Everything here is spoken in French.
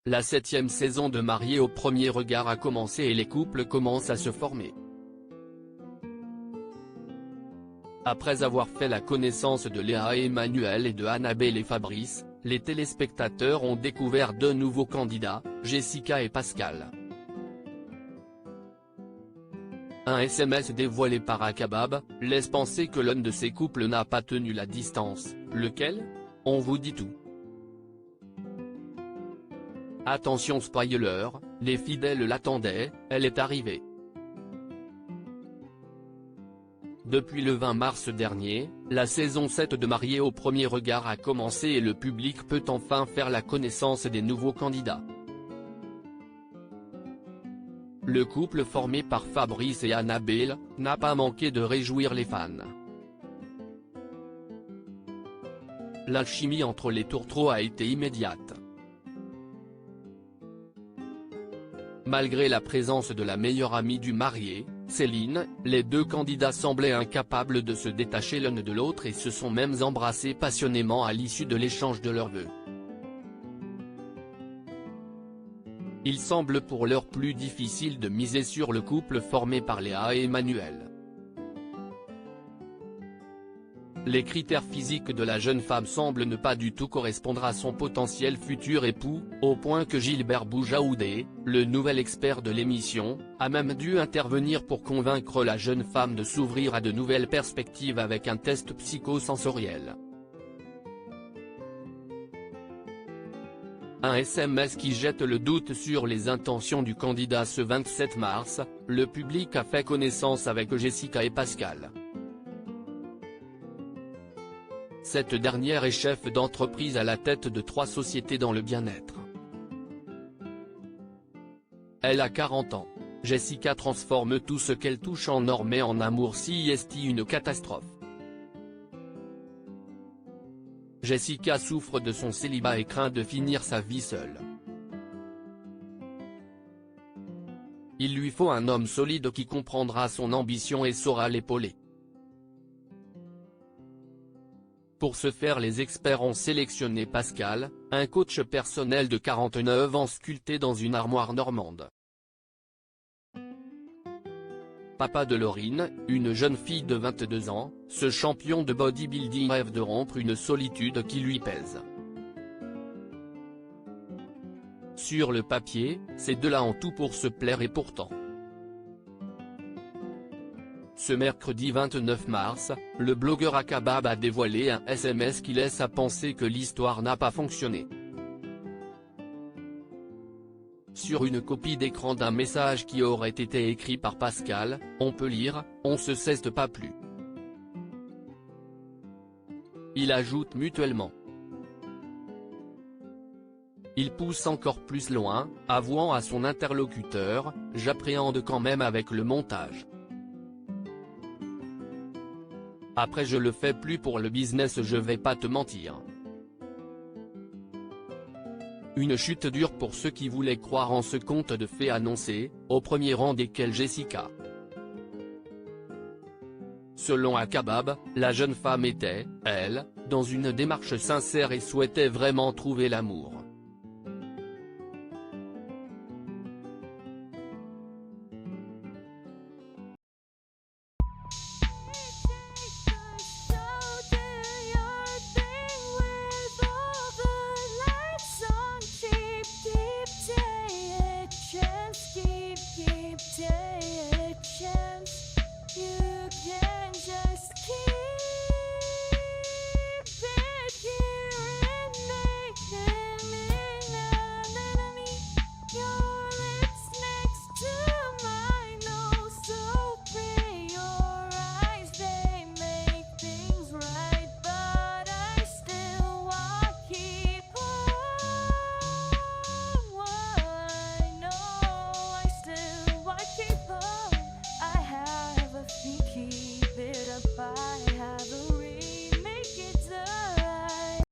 La 7e saison de Mariés au premier regard a commencé et les couples commencent à se former. Après avoir fait la connaissance de Léa et Emmanuel et de Annabelle et Fabrice, les téléspectateurs ont découvert deux nouveaux candidats, Jessica et Pascal. Un SMS dévoilé par Akabab laisse penser que l'un de ces couples n'a pas tenu la distance. Lequel? On vous dit tout. Attention spoiler, les fidèles l'attendaient, elle est arrivée. Depuis le 20 mars dernier, la saison 7 de Mariés au premier regard a commencé et le public peut enfin faire la connaissance des nouveaux candidats. Le couple formé par Fabrice et Annabelle n'a pas manqué de réjouir les fans. L'alchimie entre les tourtereaux a été immédiate. Malgré la présence de la meilleure amie du marié, Céline, les deux candidats semblaient incapables de se détacher l'un de l'autre et se sont même embrassés passionnément à l'issue de l'échange de leurs vœux. Il semble pour l'heure plus difficile de miser sur le couple formé par Léa et Emmanuel. Les critères physiques de la jeune femme semblent ne pas du tout correspondre à son potentiel futur époux, au point que Gilbert Boujaoudé, le nouvel expert de l'émission, a même dû intervenir pour convaincre la jeune femme de s'ouvrir à de nouvelles perspectives avec un test psychosensoriel. Un SMS qui jette le doute sur les intentions du candidat. Ce 27 mars, le public a fait connaissance avec Jessica et Pascal. Cette dernière est chef d'entreprise à la tête de 3 sociétés dans le bien-être. Elle a 40 ans. Jessica transforme tout ce qu'elle touche en or mais en amour c'est une catastrophe. Jessica souffre de son célibat et craint de finir sa vie seule. Il lui faut un homme solide qui comprendra son ambition et saura l'épauler. Pour ce faire, les experts ont sélectionné Pascal, un coach personnel de 49 ans sculpté dans une armoire normande. Papa de Laurine, une jeune fille de 22 ans, ce champion de bodybuilding rêve de rompre une solitude qui lui pèse. Sur le papier, ces deux-là ont tout pour se plaire et pourtant. Ce mercredi 29 mars, le blogueur Akabab a dévoilé un SMS qui laisse à penser que l'histoire n'a pas fonctionné. Sur une copie d'écran d'un message qui aurait été écrit par Pascal, on peut lire « On se ceste pas plus ». Il ajoute mutuellement. Il pousse encore plus loin, avouant à son interlocuteur « J'appréhende quand même avec le montage. Après je le fais plus pour le business, je vais pas te mentir. » Une chute dure pour ceux qui voulaient croire en ce conte de fées annoncé, au premier rang desquels Jessica. Selon Akabab, la jeune femme était, elle, dans une démarche sincère et souhaitait vraiment trouver l'amour.